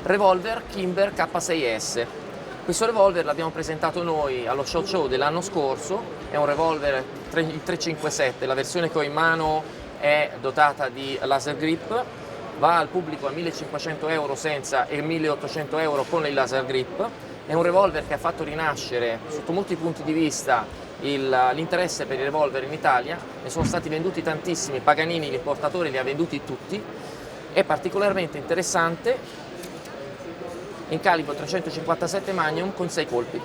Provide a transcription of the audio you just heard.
revolver Kimber K6S. Questo revolver l'abbiamo presentato noi allo Show dell'anno scorso, è un revolver il 357, la versione che ho in mano è dotata di laser grip, va al pubblico a 1.500 euro senza e 1.800 euro con il laser grip. È un revolver che ha fatto rinascere sotto molti punti di vista l'interesse per i revolver in Italia, ne sono stati venduti tantissimi, Paganini l'importatore li ha venduti tutti. È particolarmente interessante, in calibro 357 Magnum con 6 colpi.